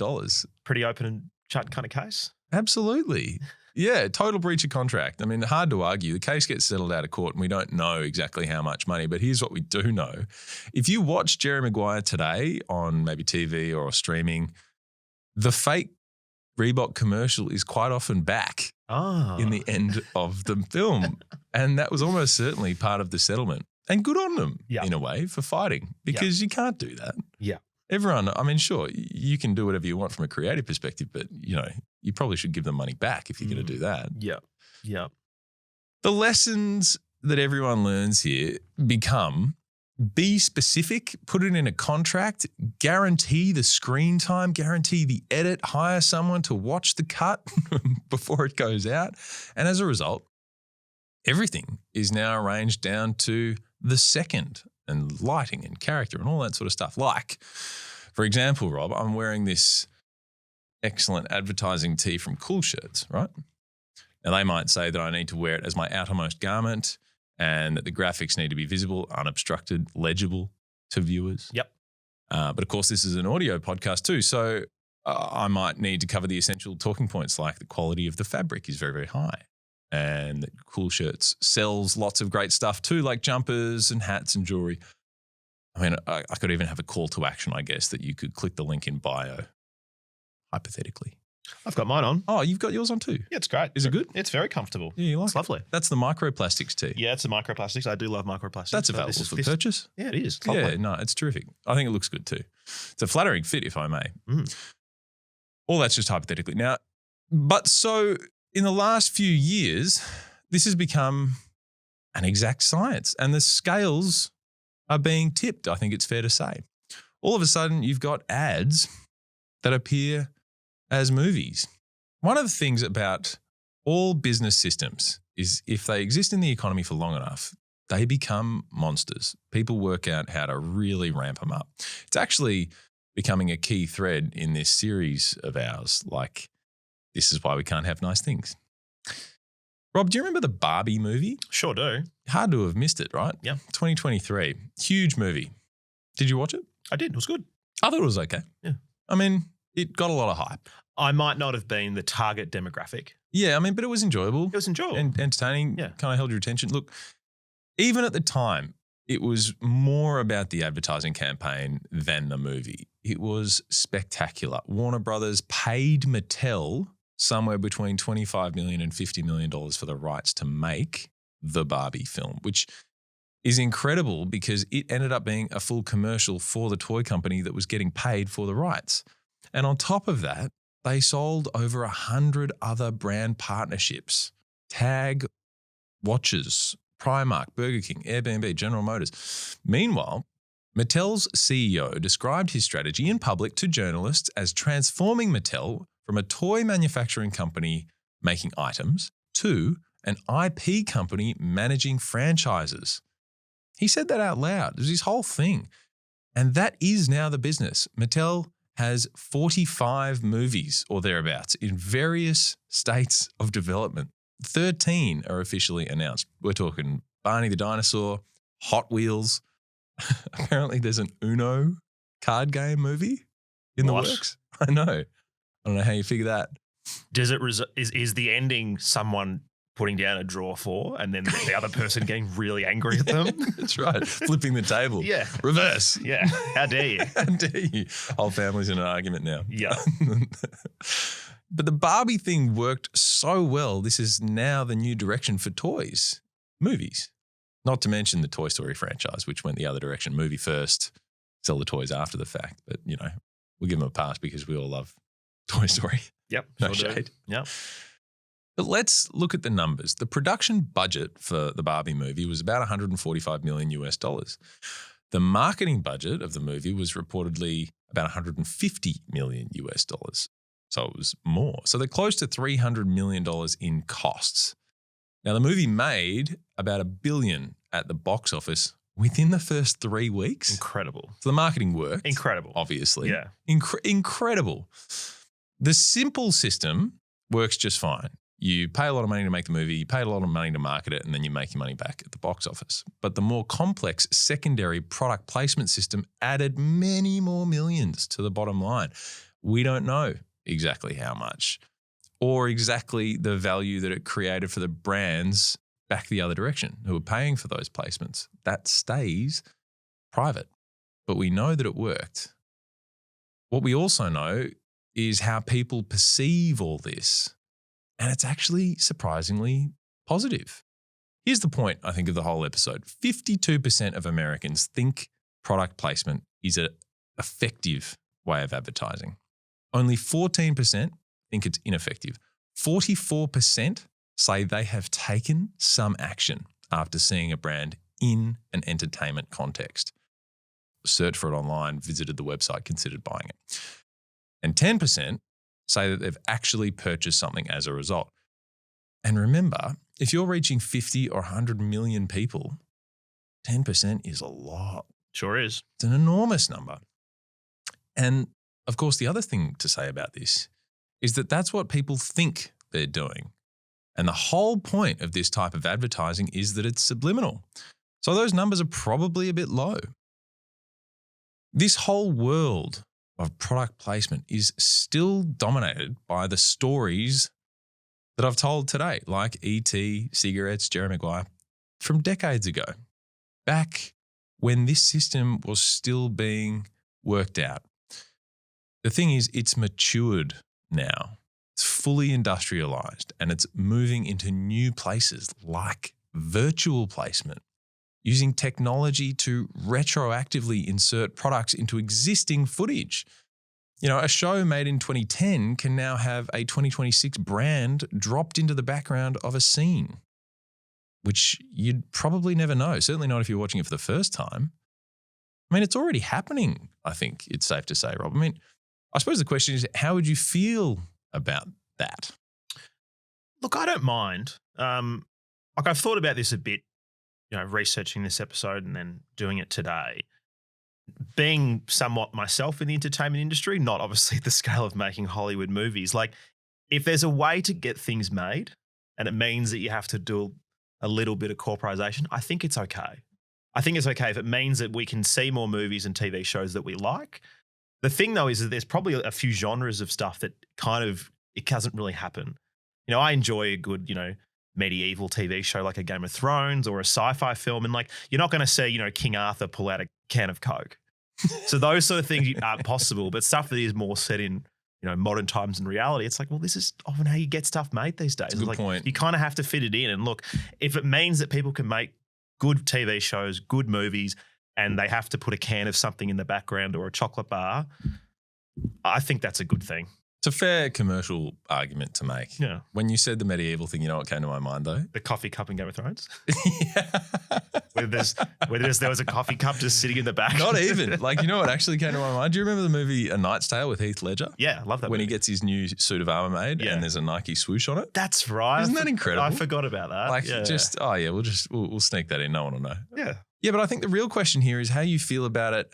Speaker 2: Pretty open and shut kind of case.
Speaker 1: Absolutely. Yeah, total breach of contract. I mean, hard to argue. The case gets settled out of court and we don't know exactly how much money, but here's what we do know. If you watch Jerry Maguire today on maybe TV or streaming, the fake Reebok commercial is quite often back in the end of the film. And that was almost certainly part of the settlement. And good on them in a way for fighting because you can't do that.
Speaker 2: Yeah.
Speaker 1: Everyone, I mean, sure, you can do whatever you want from a creative perspective, but, you probably should give them money back if you're going to do that.
Speaker 2: Yeah. Yeah.
Speaker 1: The lessons that everyone learns here become be specific, put it in a contract, guarantee the screen time, guarantee the edit, hire someone to watch the cut before it goes out. And as a result, everything is now arranged down to the second and lighting and character and all that sort of stuff. Like, for example, Rob, I'm wearing this excellent advertising tee from Cool Shirts, right? Now, they might say that I need to wear it as my outermost garment and that the graphics need to be visible, unobstructed, legible to viewers.
Speaker 2: Yep.
Speaker 1: But of course, this is an audio podcast too, so I might need to cover the essential talking points like the quality of the fabric is very, very high. And that Cool Shirts sells lots of great stuff too, like jumpers and hats and jewelry. I mean, I could even have a call to action, I guess, that you could click the link in bio, hypothetically.
Speaker 2: I've got mine on.
Speaker 1: Oh, you've got yours on too?
Speaker 2: Yeah, it's great.
Speaker 1: Is it good?
Speaker 2: It's very comfortable.
Speaker 1: Yeah, you like
Speaker 2: It's lovely.
Speaker 1: That's the microplastics tee.
Speaker 2: Yeah, it's the microplastics. I do love microplastics.
Speaker 1: That's available for purchase.
Speaker 2: Yeah, it is. It's lovely.
Speaker 1: Yeah, no, it's terrific. I think it looks good too. It's a flattering fit, if I may. All that's just hypothetically. Now, but so in the last few years, this has become an exact science and the scales are being tipped, I think it's fair to say. All of a sudden, you've got ads that appear as movies. One of the things about all business systems is if they exist in the economy for long enough, they become monsters. People work out how to really ramp them up. It's actually becoming a key thread in this series of ours, like this is why we can't have nice things. Rob, do you remember the Barbie movie?
Speaker 2: Sure do.
Speaker 1: Hard to have missed it, right?
Speaker 2: Yeah.
Speaker 1: 2023. Huge movie. Did you watch it?
Speaker 2: I did. It was good.
Speaker 1: I thought it was okay.
Speaker 2: Yeah.
Speaker 1: I mean, it got a lot of hype.
Speaker 2: I might not have been the target demographic.
Speaker 1: Yeah, I mean, but it was enjoyable.
Speaker 2: It was enjoyable.
Speaker 1: And entertaining.
Speaker 2: Yeah.
Speaker 1: Kind of held your attention. Look, even at the time, it was more about the advertising campaign than the movie. It was spectacular. Warner Brothers paid Mattel somewhere between $25 million and $50 million for the rights to make the Barbie film, which is incredible because it ended up being a full commercial for the toy company that was getting paid for the rights. And on top of that, they sold over 100 other brand partnerships, Tag, watches, Primark, Burger King, Airbnb, General Motors. Meanwhile, Mattel's CEO described his strategy in public to journalists as transforming Mattel from a toy manufacturing company making items to an IP company managing franchises. He said that out loud. It was his whole thing. And that is now the business. Mattel has 45 movies or thereabouts in various states of development. 13 are officially announced. We're talking Barney the Dinosaur, Hot Wheels. Apparently there's an Uno card game movie in the works. I know. I don't know how you figure that.
Speaker 2: Does it is the ending someone putting down a drawer for, and then the other person getting really angry at them.
Speaker 1: That's right. Flipping the table.
Speaker 2: Yeah.
Speaker 1: Reverse.
Speaker 2: Yeah. How dare you?
Speaker 1: How dare you? Whole family's in an argument now.
Speaker 2: Yeah.
Speaker 1: But the Barbie thing worked so well. This is now the new direction for toys, movies. Not to mention the Toy Story franchise, which went the other direction. Movie first, sell the toys after the fact. But, you know, we'll give them a pass because we all love Toy Story.
Speaker 2: Yep.
Speaker 1: No
Speaker 2: sure
Speaker 1: shade.
Speaker 2: Yep.
Speaker 1: But let's look at the numbers. The production budget for the Barbie movie was about $145 million US. The marketing budget of the movie was reportedly about $150 million US. So it was more. So they're close to $300 million in costs. Now, the movie made about $1 billion at the box office within the first 3 weeks.
Speaker 2: Incredible.
Speaker 1: So the marketing worked.
Speaker 2: Incredible.
Speaker 1: Obviously.
Speaker 2: Yeah.
Speaker 1: Incredible. The simple system works just fine. You pay a lot of money to make the movie, you pay a lot of money to market it, and then you make your money back at the box office. But the more complex secondary product placement system added many more millions to the bottom line. We don't know exactly how much or exactly the value that it created for the brands back the other direction who are paying for those placements. That stays private, but we know that it worked. What we also know is how people perceive all this. And it's actually surprisingly positive. Here's the point, I think, of the whole episode. 52% of Americans think product placement is an effective way of advertising. Only 14% think it's ineffective. 44% say they have taken some action after seeing a brand in an entertainment context. Searched for it online, visited the website, considered buying it. And 10% say that they've actually purchased something as a result. And remember, if you're reaching 50 or 100 million people, 10% is a lot.
Speaker 2: Sure is.
Speaker 1: It's an enormous number. And of course, the other thing to say about this is that that's what people think they're doing. And the whole point of this type of advertising is that it's subliminal. So those numbers are probably a bit low. This whole world of product placement is still dominated by the stories that I've told today, like E.T., cigarettes, Jerry McGuire, from decades ago, back when this system was still being worked out. The thing is, it's matured now. It's fully industrialized and it's moving into new places like virtual placement, using technology to retroactively insert products into existing footage. You know, a show made in 2010 can now have a 2026 brand dropped into the background of a scene, which you'd probably never know, certainly not if you're watching it for the first time. I mean, it's already happening, I think it's safe to say, Rob. I mean, I suppose the question is, how would you feel about that?
Speaker 2: Look, I don't mind. Like I've thought about this a bit, you know, researching this episode and then doing it today. Being somewhat myself in the entertainment industry, not obviously at the scale of making Hollywood movies, like if there's a way to get things made and it means that you have to do a little bit of corporatization, I think it's okay. I think it's okay if it means that we can see more movies and TV shows that we like. The thing though is that there's probably a few genres of stuff that kind of, it doesn't really happen. You know, I enjoy a good, you know, medieval TV show like a Game of Thrones or a sci-fi film. And like, you're not going to see, you know, King Arthur pull out a can of Coke. So those sort of things aren't possible, but stuff that is more set in, you know, modern times and reality, it's like, well, this is often how you get stuff made these days.
Speaker 1: That's a good
Speaker 2: like,
Speaker 1: point.
Speaker 2: You kind of have to fit it in. And look, if it means that people can make good TV shows, good movies, and they have to put a can of something in the background or a chocolate bar, I think that's a good thing.
Speaker 1: It's a fair commercial argument to make.
Speaker 2: Yeah.
Speaker 1: When you said the medieval thing, you know what came to my mind though?
Speaker 2: The coffee cup in Game of Thrones.
Speaker 1: Yeah.
Speaker 2: Whether there was a coffee cup just sitting in the back.
Speaker 1: Not even. Like, you know what actually came to my mind? Do you remember the movie A Knight's Tale with Heath Ledger?
Speaker 2: Yeah, I love that
Speaker 1: When
Speaker 2: movie.
Speaker 1: he gets his new suit of armor made
Speaker 2: Yeah.
Speaker 1: and there's a Nike swoosh on it.
Speaker 2: That's right.
Speaker 1: Isn't that incredible?
Speaker 2: I forgot about that.
Speaker 1: Like
Speaker 2: yeah.
Speaker 1: we'll sneak that in. No one will know.
Speaker 2: Yeah.
Speaker 1: Yeah, but I think the real question here is how you feel about it.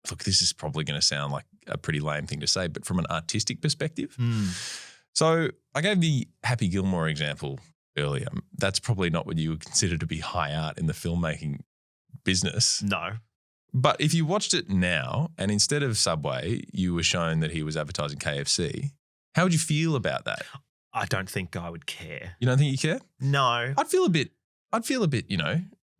Speaker 1: Look, this is probably going to sound like a pretty lame thing to say, but from an artistic perspective. So I gave the Happy Gilmore example earlier. That's probably not what you would consider to be high art in the filmmaking business.
Speaker 2: No.
Speaker 1: But if you watched it now and instead of Subway, you were shown that he was advertising KFC, how would you feel about that?
Speaker 2: I don't think I would care.
Speaker 1: You don't think you care?
Speaker 2: No.
Speaker 1: I'd feel a bit,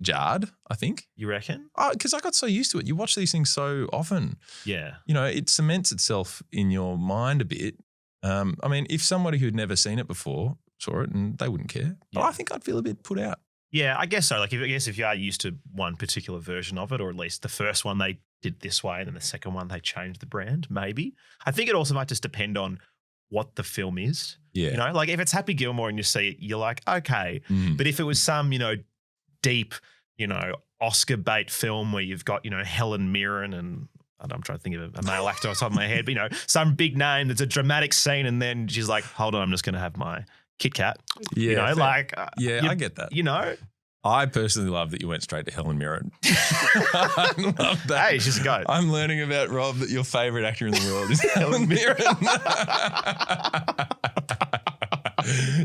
Speaker 1: jarred, I think.
Speaker 2: You reckon?
Speaker 1: Because I got so used to it. You watch these things so often.
Speaker 2: Yeah.
Speaker 1: It cements itself in your mind a bit. If somebody who'd never seen it before saw it and they wouldn't care, but I think I'd feel a bit put out.
Speaker 2: Yeah, I guess so. Like, if you are used to one particular version of it, or at least the first one they did this way and then the second one they changed the brand, maybe. I think it also might just depend on what the film is.
Speaker 1: Yeah.
Speaker 2: Like if it's Happy Gilmore and you see it, you're like, okay.
Speaker 1: Mm.
Speaker 2: But if it was some, deep, Oscar bait film where you've got, Helen Mirren and I'm trying to think of a male actor off the top of my head, but, some big name, there's a dramatic scene and then she's like, hold on, I'm just going to have my Kit Kat.
Speaker 1: Yeah.
Speaker 2: I
Speaker 1: get that.
Speaker 2: I
Speaker 1: personally love that you went straight to Helen Mirren. I love that.
Speaker 2: Hey, she's a goat.
Speaker 1: I'm learning about Rob that your favourite actor in the world is Helen Mirren.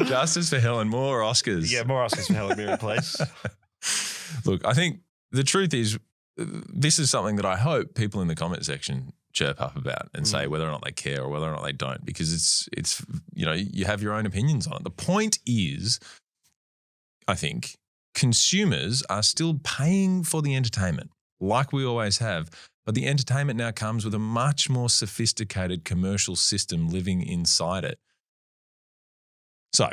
Speaker 1: Justice for Helen. More Oscars.
Speaker 2: Yeah, more Oscars for Helen Mirren, please.
Speaker 1: Look, I think the truth is this is something that I hope people in the comment section chirp up about and say whether or not they care or whether or not they don't, because it's you have your own opinions on it. The point is, I think, consumers are still paying for the entertainment like we always have, but the entertainment now comes with a much more sophisticated commercial system living inside it. So,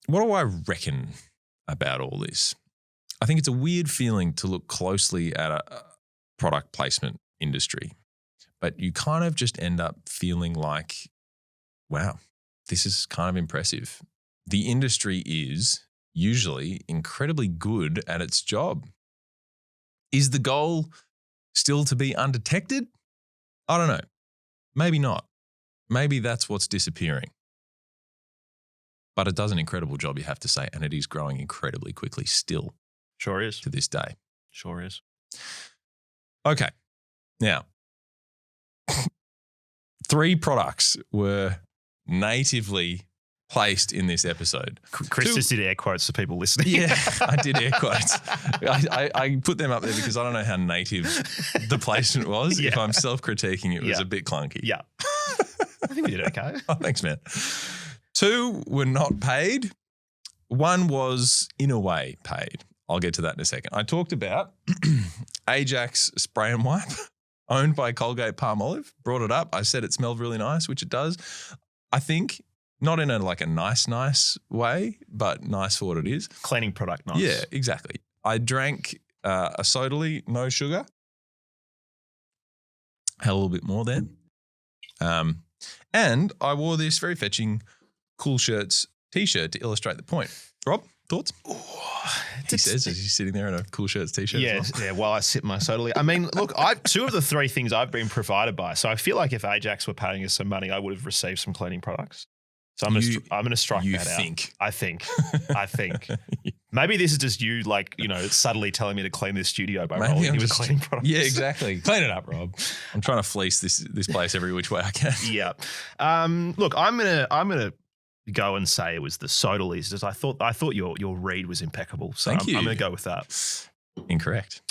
Speaker 1: what do I reckon about all this? I think it's a weird feeling to look closely at a product placement industry, but you kind of just end up feeling like, wow, this is kind of impressive. The industry is usually incredibly good at its job. Is the goal still to be undetected? I don't know. Maybe not. Maybe that's what's disappearing. But it does an incredible job, you have to say, and it is growing incredibly quickly still.
Speaker 2: Sure is.
Speaker 1: To this day.
Speaker 2: Sure is.
Speaker 1: Okay. Now, 3 products were natively placed in this episode.
Speaker 2: Chris just did air quotes for people listening.
Speaker 1: Yeah, I did air quotes. I put them up there because I don't know how native the placement was.
Speaker 2: Yeah.
Speaker 1: If I'm self-critiquing, it was a bit clunky.
Speaker 2: Yeah. I think we did okay.
Speaker 1: Oh, thanks, man. 2 were not paid. 1 was, in a way, paid. I'll get to that in a second. I talked about Ajax Spray and Wipe, owned by Colgate Palmolive. Brought it up. I said it smelled really nice, which it does. I think not in a nice way, but nice for what it is.
Speaker 2: Cleaning product, nice.
Speaker 1: Yeah, exactly. I drank a Sodally, no sugar. Had a little bit more then. And I wore this very fetching Cool Shirts t-shirt to illustrate the point. Rob, thoughts? He says as he's sitting there in a Cool Shirts t-shirt.
Speaker 2: Yeah,
Speaker 1: as well.
Speaker 2: yeah. While I sip my Sodally. I mean, look, 2 of the 3 things I've been provided by. So I feel like if Ajax were paying us some money, I would have received some cleaning products. So I'm going to strike that out. I think. Maybe this is just you, subtly telling me to clean this studio by rolling in with cleaning products.
Speaker 1: Yeah, exactly. Clean it up, Rob. I'm trying to fleece this place every which way I can.
Speaker 2: Yeah. Look, I'm gonna go and say it was the Sodalys. I thought your read was impeccable. So
Speaker 1: Thank you.
Speaker 2: I'm gonna go with that.
Speaker 1: Incorrect.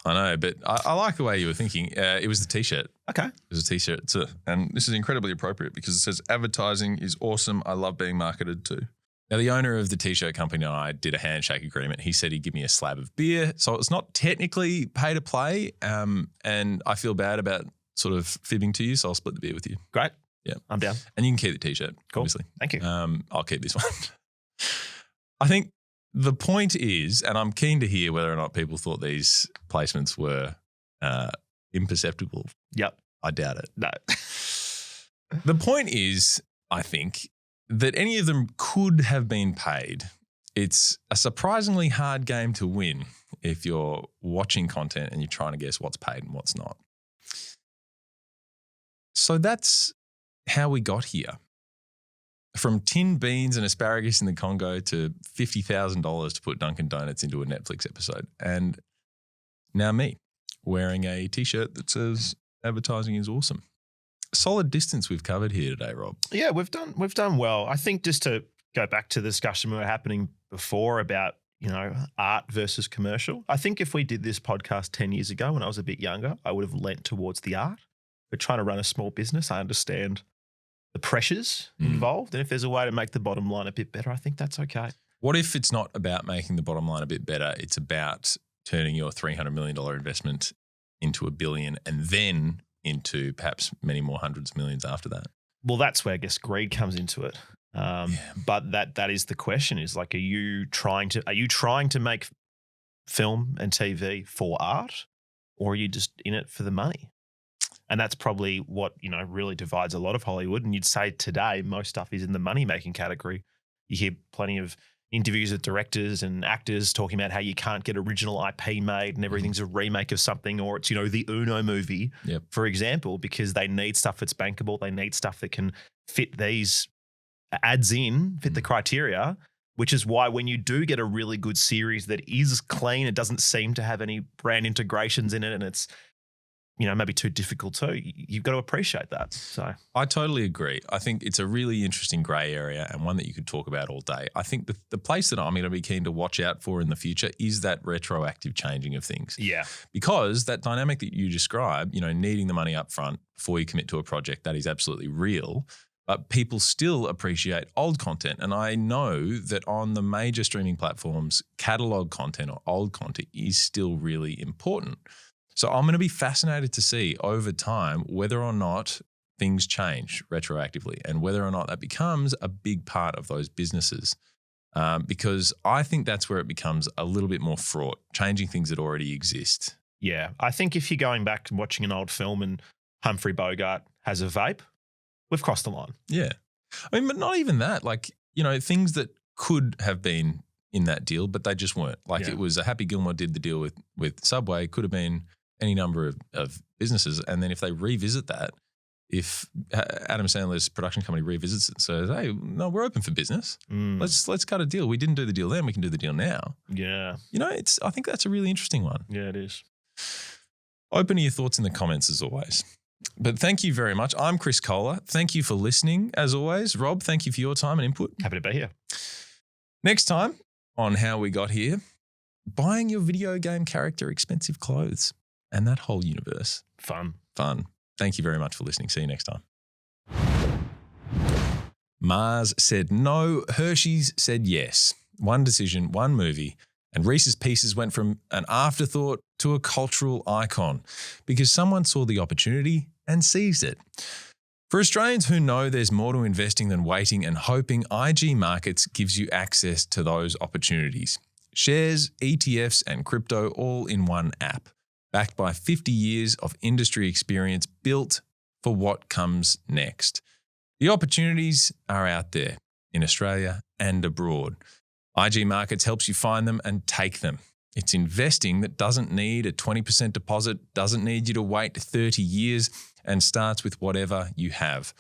Speaker 1: I know, but I like the way you were thinking. It was the t-shirt.
Speaker 2: Okay.
Speaker 1: It was a t-shirt too. And this is incredibly appropriate because it says advertising is awesome. I love being marketed to. Now, the owner of the t-shirt company and I did a handshake agreement. He said he'd give me a slab of beer. So it's not technically pay to play. And I feel bad about sort of fibbing to you. So I'll split the beer with you.
Speaker 2: Great.
Speaker 1: Yeah.
Speaker 2: I'm down.
Speaker 1: And you can keep the t-shirt,
Speaker 2: cool.
Speaker 1: Obviously.
Speaker 2: Thank you.
Speaker 1: I'll keep this one. I think the point is, and I'm keen to hear whether or not people thought these placements were imperceptible.
Speaker 2: Yep.
Speaker 1: I doubt it.
Speaker 2: No.
Speaker 1: The point is, I think, that any of them could have been paid. It's a surprisingly hard game to win if you're watching content and you're trying to guess what's paid and what's not. So that's how we got here. From tin beans and asparagus in the Congo to $50,000 to put Dunkin' Donuts into a Netflix episode. And now me, wearing a t-shirt that says advertising is awesome. Solid distance we've covered here today, Rob.
Speaker 2: Yeah, we've done well. I think just to go back to the discussion we were happening before about, art versus commercial. I think if we did this podcast 10 years ago when I was a bit younger, I would have lent towards the art. We're trying to run a small business. I understand the pressures involved. And if there's a way to make the bottom line a bit better, I think that's okay.
Speaker 1: What if it's not about making the bottom line a bit better? It's about turning your $300 million investment into $1 billion and then into perhaps many more hundreds of millions after that.
Speaker 2: Well, that's where I guess greed comes into it. But that is the question: is like, are you trying to make film and TV for art, or are you just in it for the money? And that's probably what really divides a lot of Hollywood. And you'd say today most stuff is in the money making category. You hear plenty of interviews with directors and actors talking about how you can't get original IP made and everything's a remake of something, or it's, the Uno movie, for example, because they need stuff that's bankable. They need stuff that can fit these ads in, fit the criteria, which is why when you do get a really good series that is clean, it doesn't seem to have any brand integrations in it, and it's, maybe too difficult too, you've got to appreciate that. So
Speaker 1: I totally agree. I think it's a really interesting grey area and one that you could talk about all day. I think the place that I'm going to be keen to watch out for in the future is that retroactive changing of things.
Speaker 2: Yeah.
Speaker 1: Because that dynamic that you describe, needing the money up front before you commit to a project, that is absolutely real. But people still appreciate old content. And I know that on the major streaming platforms, catalogue content or old content is still really important. So I'm going to be fascinated to see over time whether or not things change retroactively and whether or not that becomes a big part of those businesses. Because I think that's where it becomes a little bit more fraught, changing things that already exist.
Speaker 2: Yeah. I think if you're going back and watching an old film and Humphrey Bogart has a vape, we've crossed the line.
Speaker 1: Yeah. I mean, but not even that. Like, things that could have been in that deal, but they just weren't. Like it was a Happy Gilmore did the deal with Subway, could have been any number of businesses. And then if they revisit that, if Adam Sandler's production company revisits it and says, hey, no, we're open for business. Let's cut a deal. We didn't do the deal then. We can do the deal now.
Speaker 2: Yeah.
Speaker 1: I think that's a really interesting one.
Speaker 2: Yeah, it is.
Speaker 1: Open to your thoughts in the comments as always. But thank you very much. I'm Chris Kohler. Thank you for listening as always. Rob, thank you for your time and input.
Speaker 2: Happy to be here.
Speaker 1: Next time on How We Got Here, buying your video game character expensive clothes and that whole universe.
Speaker 2: Fun.
Speaker 1: Thank you very much for listening. See you next time. Mars said no. Hershey's said yes. One decision, one movie. And Reese's Pieces went from an afterthought to a cultural icon because someone saw the opportunity and seized it. For Australians who know there's more to investing than waiting and hoping, IG Markets gives you access to those opportunities. Shares, ETFs, and crypto all in one app, backed by 50 years of industry experience built for what comes next. The opportunities are out there in Australia and abroad. IG Markets helps you find them and take them. It's investing that doesn't need a 20% deposit, doesn't need you to wait 30 years, and starts with whatever you have.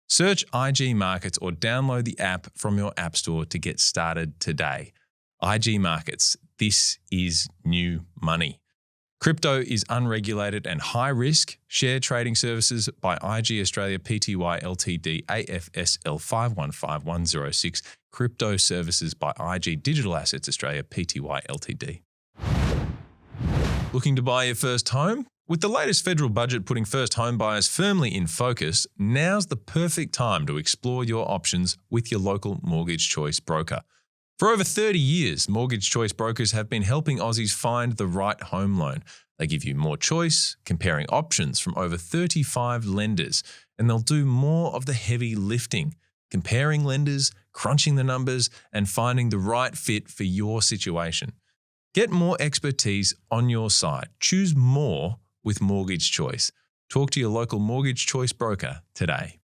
Speaker 1: Search IG Markets or download the app from your app store to get started today. IG Markets, this is new money. Crypto is unregulated and high risk. Share trading services by IG Australia Pty Ltd AFSL 515106. Crypto services by IG Digital Assets Australia Pty Ltd. Looking to buy your first home? With the latest federal budget putting first home buyers firmly in focus, now's the perfect time to explore your options with your local Mortgage Choice broker. For over 30 years, Mortgage Choice brokers have been helping Aussies find the right home loan. They give you more choice, comparing options from over 35 lenders, and they'll do more of the heavy lifting, comparing lenders, crunching the numbers, and finding the right fit for your situation. Get more expertise on your side. Choose more with Mortgage Choice. Talk to your local Mortgage Choice broker today.